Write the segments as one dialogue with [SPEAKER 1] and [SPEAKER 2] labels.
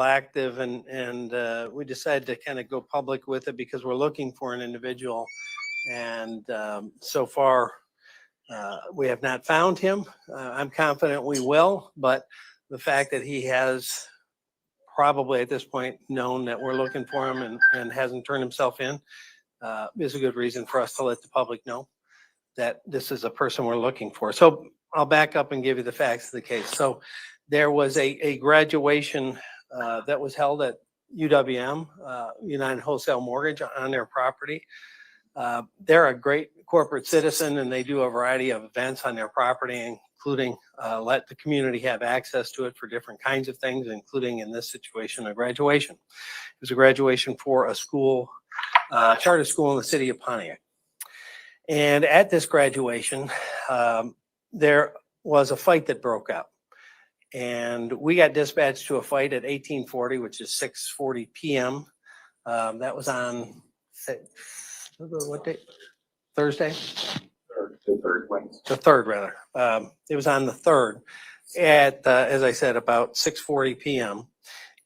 [SPEAKER 1] active, and we decided to kind of go public with it because we're looking for an individual, and so far we have not found him. I'm confident we will, but the fact that he has probably at this point known that we're looking for him and hasn't turned himself in is a good reason for us to let the public know that this is a person we're looking for. So I'll back up and give you the facts of the case. So there was a graduation that was held at UWM, United Wholesale Mortgage, on their property. They're a great corporate citizen, and they do a variety of events on their property, including let the community have access to it for different kinds of things, including in this situation, a graduation. It was a graduation for a school, charter school in the city of Pontiac. And at this graduation, there was a fight that broke out. And we got dispatched to a fight at 1840, which is 6:40 p.m. That was on, what day? Thursday? The third, rather. It was on the 3rd at, as I said, about 6:40 p.m.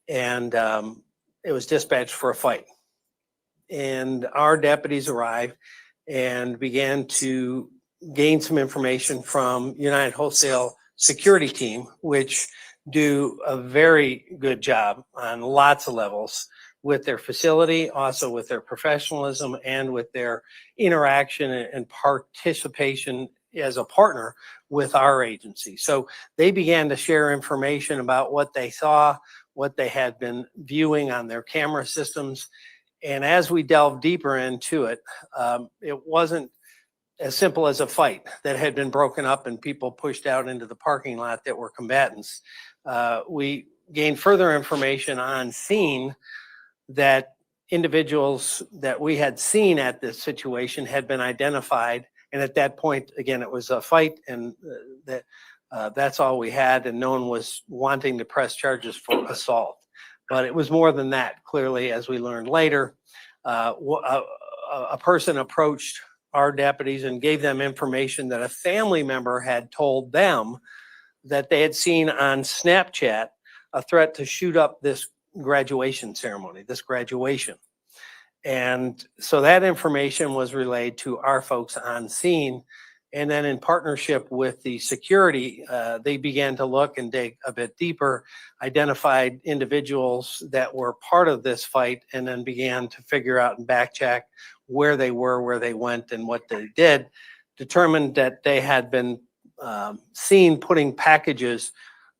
[SPEAKER 1] And it was dispatched for a fight. And our deputies arrived and began to gain some information from United Wholesale security team, which do a very good job on lots of levels with their facility, also with their professionalism, and with their interaction and participation as a partner with our agency. So they began to share information about what they saw, what they had been viewing on their camera systems. And as we delved deeper into it, it wasn't as simple as a fight that had been broken up and people pushed out into the parking lot that were combatants. We gained further information on scene that individuals that we had seen at this situation had been identified. And at that point, again, it was a fight, and that's all we had, and no one was wanting to press charges for assault. But it was more than that, clearly, as we learned later. A person approached our deputies and gave them information that a family member had told them that they had seen on Snapchat a threat to shoot up this graduation ceremony, this graduation. And so that information was relayed to our folks on scene. And then in partnership with the security, they began to look and dig a bit deeper, identified individuals that were part of this fight, and then began to figure out and backcheck where they were, where they went, and what they did. Determined that they had been seen putting packages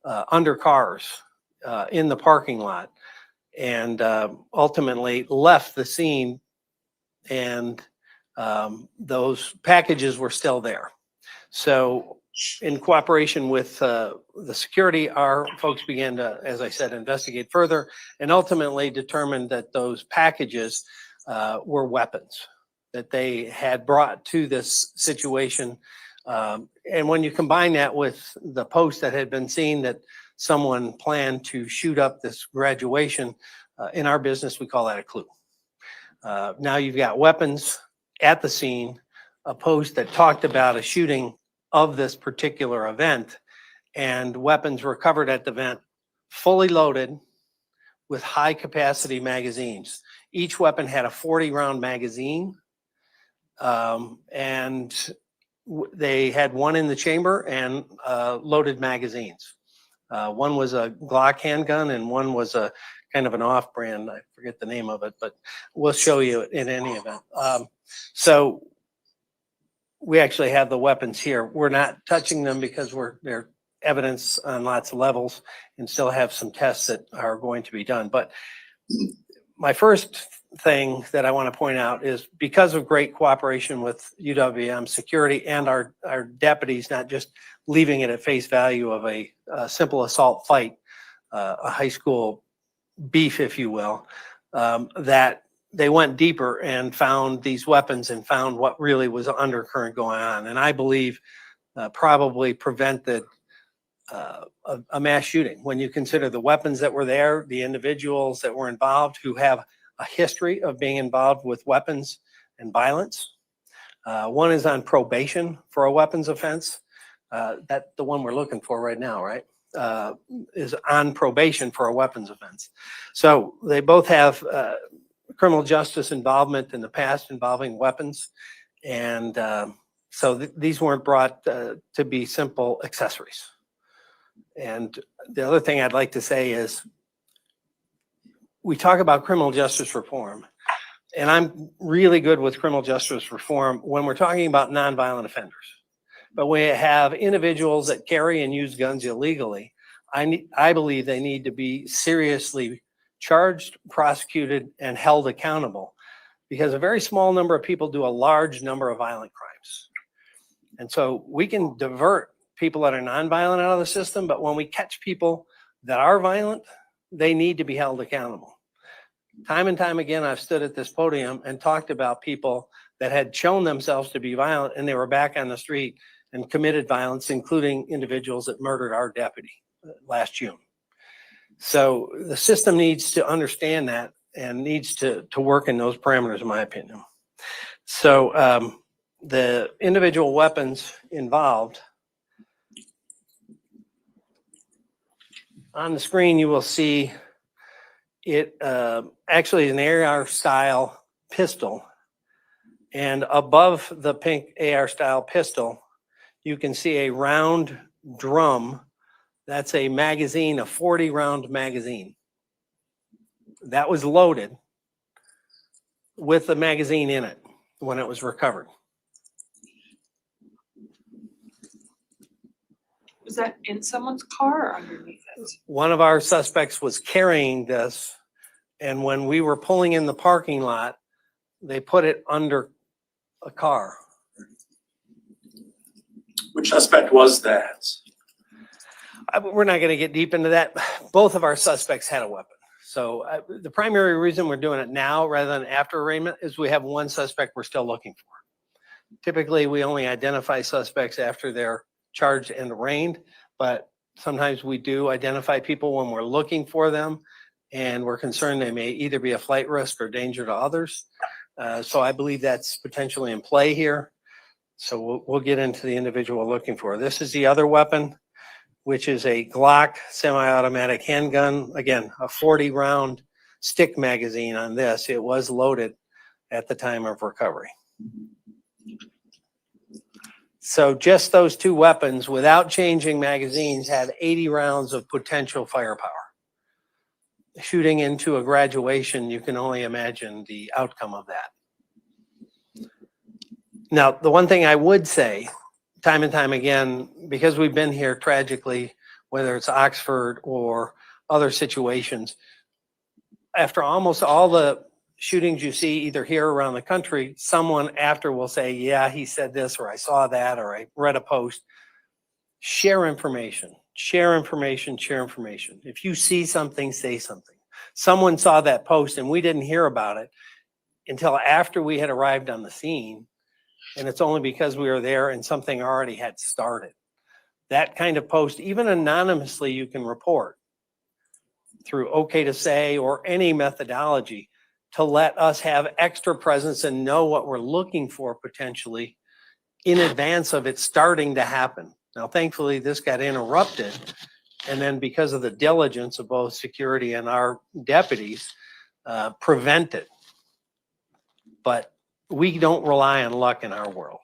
[SPEAKER 1] under cars in the parking lot, and ultimately left the scene, and those packages were still there. So in cooperation with the security, our folks began to, as I said, investigate further, and ultimately determined that those packages were weapons that they had brought to this situation. And when you combine that with the post that had been seen that someone planned to shoot up this graduation, in our business, we call that a clue. Now you've got weapons at the scene, a post that talked about a shooting of this particular event, and weapons recovered at the event, fully loaded with high capacity magazines. Each weapon had a 40-round magazine, and they had one in the chamber and loaded magazines. One was a Glock handgun, and one was a kind of an off-brand. I forget the name of it, but we'll show you in any event. So we actually have the weapons here. We're not touching them because they're evidence on lots of levels, and still have some tests that are going to be done. But my first thing that I want to point out is, because of great cooperation with UWM security and our deputies, not just leaving it at face value of a simple assault fight, a high school beef, if you will, that they went deeper and found these weapons and found what really was undercurrent going on. And I believe probably prevented a mass shooting. When you consider the weapons that were there, the individuals that were involved who have a history of being involved with weapons and violence. One is on probation for a weapons offense. That's the one we're looking for right now, right? is on probation for a weapons offense. So they both have criminal justice involvement in the past involving weapons. And so these weren't brought to be simple accessories. And the other thing I'd like to say is we talk about criminal justice reform, and I'm really good with criminal justice reform when we're talking about nonviolent offenders. But we have individuals that carry and use guns illegally. I believe they need to be seriously charged, prosecuted, and held accountable, because a very small number of people do a large number of violent crimes. And so we can divert people that are nonviolent out of the system, but when we catch people that are violent, they need to be held accountable. Time and time again, I've stood at this podium and talked about people that had shown themselves to be violent, and they were back on the street and committed violence, including individuals that murdered our deputy last June. So the system needs to understand that and needs to work in those parameters, in my opinion. So the individual weapons involved, on the screen you will see it actually is an AR style pistol, and above the pink AR style pistol you can see a round drum. That's a magazine, a 40 round magazine that was loaded with the magazine in it when it was recovered.
[SPEAKER 2] Was that in someone's car or underneath it?
[SPEAKER 1] One of our suspects was carrying this, and when we were pulling in the parking lot, they put it under a car.
[SPEAKER 3] Which suspect was that?
[SPEAKER 1] We're not going to get deep into that. Both of our suspects had a weapon. So the primary reason we're doing it now rather than after arraignment is we have one suspect we're still looking for. Typically, we only identify suspects after they're charged and arraigned, but sometimes we do identify people when we're looking for them, and we're concerned they may either be a flight risk or danger to others. So I believe that's potentially in play here. So we'll get into the individual we're looking for. This is the other weapon, which is a Glock semi-automatic handgun. Again, a 40 round stick magazine on this. It was loaded at the time of recovery. So just those two weapons, without changing magazines, had 80 rounds of potential firepower. Shooting into a graduation, you can only imagine the outcome of that. Now, the one thing I would say, time and time again, because we've been here tragically, whether it's Oxford or other situations, after almost all the shootings you see either here or around the country, someone after will say, yeah, he said this, or I saw that, or I read a post. Share information, share information, share information. If you see something, say something. Someone saw that post and we didn't hear about it until after we had arrived on the scene. And it's only because we were there and something already had started. That kind of post, even anonymously, you can report through OK to Say or any methodology to let us have extra presence and know what we're looking for potentially in advance of it starting to happen. Now, thankfully, this got interrupted. And then because of the diligence of both security and our deputies, prevented. But we don't rely on luck in our world.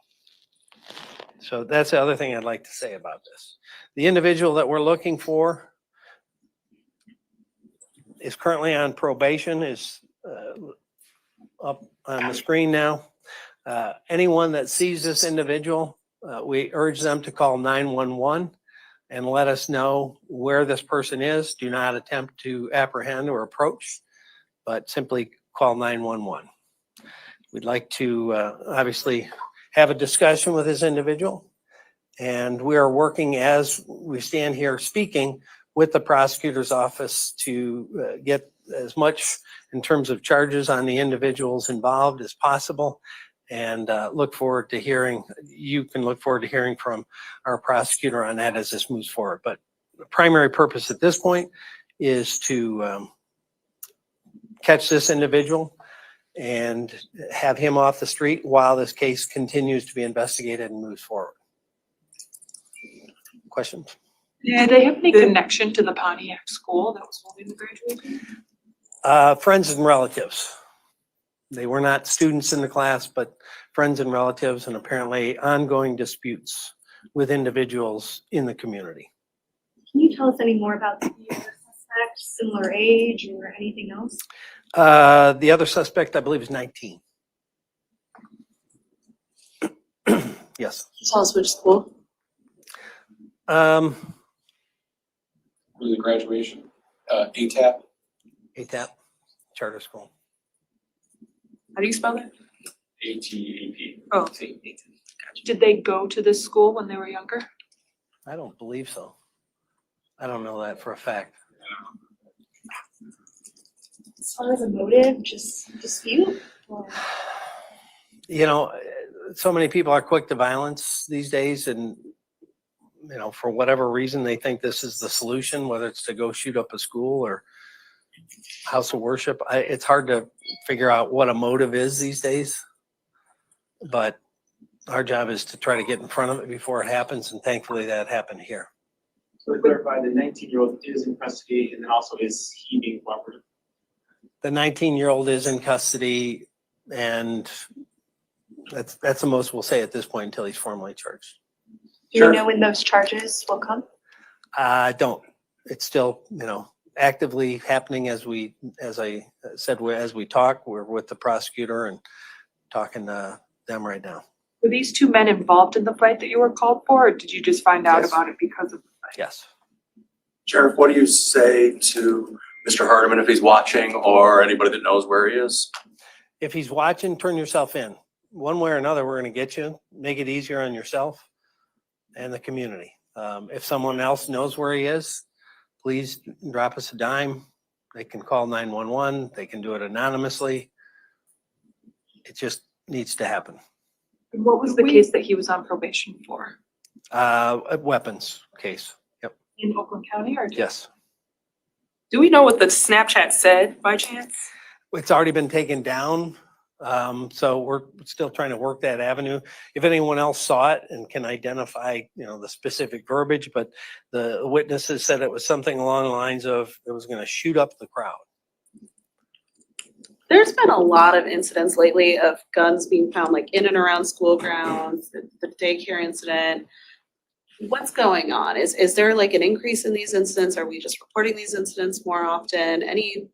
[SPEAKER 1] So that's the other thing I'd like to say about this. The individual that we're looking for is currently on probation, is up on the screen now. Anyone that sees this individual, we urge them to call 911 and let us know where this person is. Do not attempt to apprehend or approach, but simply call 911. We'd like to obviously have a discussion with this individual, and we are working as we stand here speaking with the prosecutor's office to get as much in terms of charges on the individuals involved as possible, and look forward to hearing, you can look forward to hearing from our prosecutor on that as this moves forward. But the primary purpose at this point is to catch this individual and have him off the street while this case continues to be investigated and moves forward. Questions?
[SPEAKER 2] Did they have any connection to the Pontiac school that was holding the graduation?
[SPEAKER 1] Friends and relatives. They were not students in the class, but friends and relatives, and apparently ongoing disputes with individuals in the community.
[SPEAKER 4] Can you tell us any more about the other suspect, similar age or anything else?
[SPEAKER 1] The other suspect, I believe, is 19. Yes.
[SPEAKER 5] Can you tell us which school?
[SPEAKER 1] Um,
[SPEAKER 3] For the graduation, ATAP.
[SPEAKER 1] ATAP, charter school.
[SPEAKER 2] How do you spell that?
[SPEAKER 3] ATAP.
[SPEAKER 2] Oh, see. Did they go to this school when they were younger?
[SPEAKER 1] I don't believe so. I don't know that for a fact.
[SPEAKER 4] As far as a motive, just dispute? Or
[SPEAKER 1] You know, so many people are quick to violence these days, and you know, for whatever reason, they think this is the solution, whether it's to go shoot up a school or house of worship. It's hard to figure out what a motive is these days, but our job is to try to get in front of it before it happens, and thankfully that happened here.
[SPEAKER 6] So to clarify, the 19-year-old is in custody, and then also is he being cooperative?
[SPEAKER 1] The 19-year-old is in custody, and that's the most we'll say at this point until he's formally charged.
[SPEAKER 4] do you know when those charges will come?
[SPEAKER 1] I don't. It's still, you know, actively happening as I said, as we talk. We're with the prosecutor and talking to them right now.
[SPEAKER 2] Were these two men involved in the fight that you were called for, or did you just find out
[SPEAKER 1] Yes.
[SPEAKER 2] about it because of the fight?
[SPEAKER 1] Yes.
[SPEAKER 3] Sheriff, what do you say to Mr. Hardiman if he's watching, or anybody that knows where he is?
[SPEAKER 1] If he's watching, turn yourself in. One way or another, we're going to get you. Make it easier on yourself and the community. If someone else knows where he is, please drop us a dime. They can call 911. They can do it anonymously. It just needs to happen.
[SPEAKER 2] And what was the case that he was on probation for?
[SPEAKER 1] A weapons case. Yep.
[SPEAKER 2] In Oakland County or?
[SPEAKER 1] Yes.
[SPEAKER 7] Do we know what the Snapchat said by chance?
[SPEAKER 1] It's already been taken down. So we're still trying to work that avenue. If anyone else saw it and can identify, you know, the specific verbiage, but the witnesses said it was something along the lines of it was going to shoot up the crowd.
[SPEAKER 5] There's been a lot of incidents lately of guns being found like in and around school grounds, the daycare incident. What's going on? Is there like an increase in these incidents? Are we just reporting these incidents more often? Any,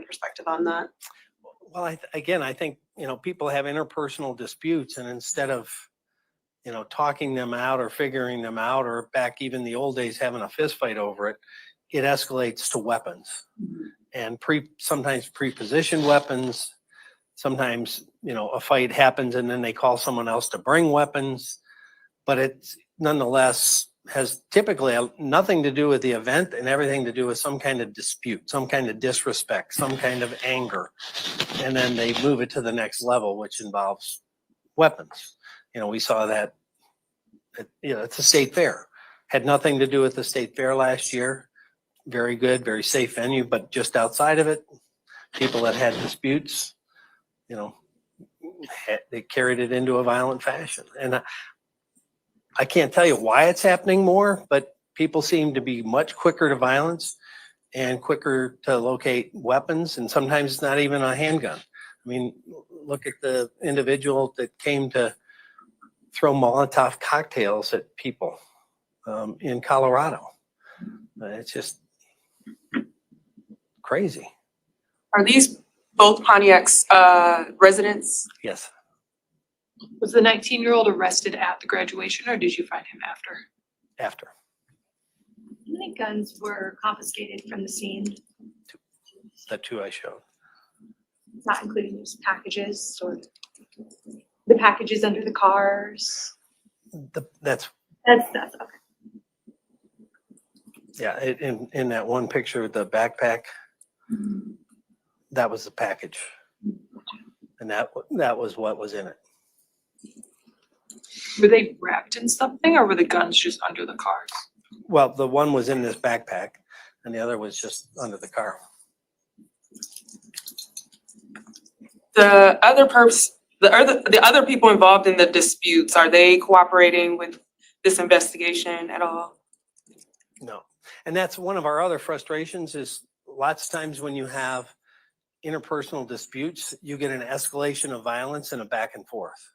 [SPEAKER 5] perspective on that?
[SPEAKER 1] Well, I think, you know, people have interpersonal disputes, and instead of, you know, talking them out or figuring them out, or back even the old days having a fist fight over it, it escalates to weapons. And sometimes pre-positioned weapons. Sometimes, you know, a fight happens and then they call someone else to bring weapons, but it's nonetheless has typically nothing to do with the event and everything to do with some kind of dispute, some kind of disrespect, some kind of anger. And then they move it to the next level, which involves weapons. You know, we saw that, it's a state fair. Had nothing to do with the state fair last year. Very good, very safe venue, but just outside of it, people that had disputes, you know, they carried it into a violent fashion. And I can't tell you why it's happening more, but people seem to be much quicker to violence and quicker to locate weapons. And sometimes it's not even a handgun. I mean, look at the individual that came to throw Molotov cocktails at people in Colorado. It's just crazy.
[SPEAKER 7] Are these both Pontiac's residents?
[SPEAKER 1] Yes.
[SPEAKER 2] Was the 19-year-old arrested at the graduation, or did you find him after?
[SPEAKER 1] After.
[SPEAKER 4] How many guns were confiscated from the scene,
[SPEAKER 1] The two I showed.
[SPEAKER 4] not including those packages or the packages under the cars?
[SPEAKER 1] That's
[SPEAKER 4] That's okay.
[SPEAKER 1] yeah. In that one picture with the backpack, that was the package, and that was what was in it.
[SPEAKER 2] Were they wrapped in something, or were the guns just under the cars?
[SPEAKER 1] Well, the one was in this backpack, and the other was just under the car.
[SPEAKER 7] The other people involved in the disputes, are they cooperating with this investigation at all?
[SPEAKER 1] No. And that's one of our other frustrations is lots of times when you have interpersonal disputes, you get an escalation of violence and a back and forth.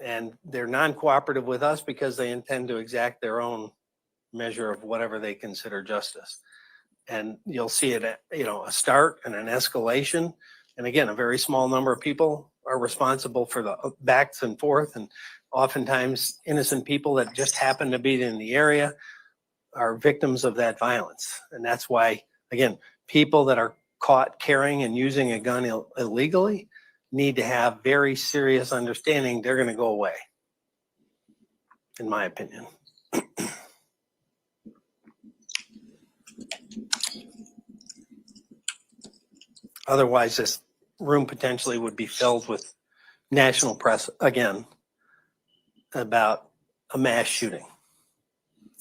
[SPEAKER 1] And they're non-cooperative with us because they intend to exact their own measure of whatever they consider justice. And you'll see it at, a start and an escalation. And again, a very small number of people are responsible for the backs and forth. And oftentimes innocent people that just happen to be in the area are victims of that violence. And that's why, again, people that are caught carrying and using a gun illegally need to have very serious understanding they're going to go away, in my opinion. Otherwise, this room potentially would be filled with national press again about a mass shooting.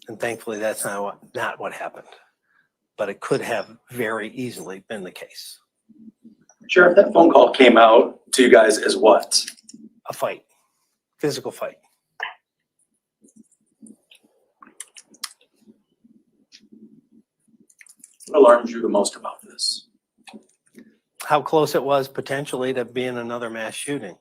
[SPEAKER 1] And thankfully, that's not what happened. But it could have very easily been the case.
[SPEAKER 3] Sheriff, that phone call came out to you guys as what?
[SPEAKER 1] A fight, physical fight.
[SPEAKER 3] What alarms you the most about this?
[SPEAKER 1] How close it was potentially to being another mass shooting.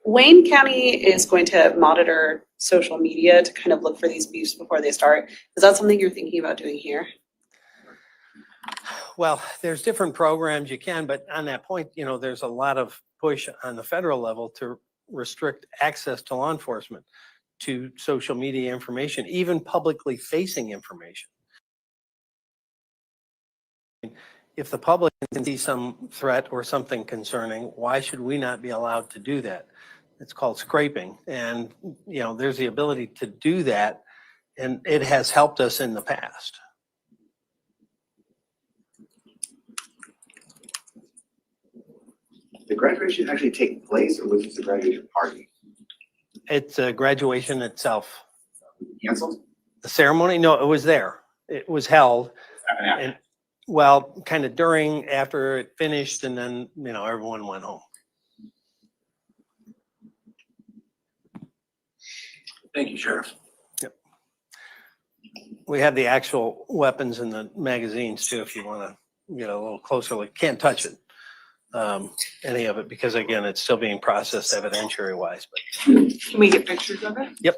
[SPEAKER 5] Wayne County is going to monitor social media to kind of look for these beefs before they start. Is that something you're thinking about doing here?
[SPEAKER 1] Well, there's different programs you can, but on that point, there's a lot of push on the federal level to restrict access to law enforcement to social media information, even publicly facing information. If the public can see some threat or something concerning, why should we not be allowed to do that? It's called scraping. And, there's the ability to do that. And it has helped us in the past.
[SPEAKER 8] Did graduation actually take place, or was this a graduation party?
[SPEAKER 1] It's a graduation itself.
[SPEAKER 8] Canceled?
[SPEAKER 1] The ceremony, no, it was there. It was held.
[SPEAKER 8] Happened after.
[SPEAKER 1] And, well, kind of during, after it finished, and then, everyone went home.
[SPEAKER 3] Thank you, Sheriff.
[SPEAKER 1] We have the actual weapons in the magazines too, if you want to get a little closer look. Can't touch it, any of it, because again, it's still being processed evidentiary wise. But
[SPEAKER 2] Can we get pictures of it?
[SPEAKER 1] Yep.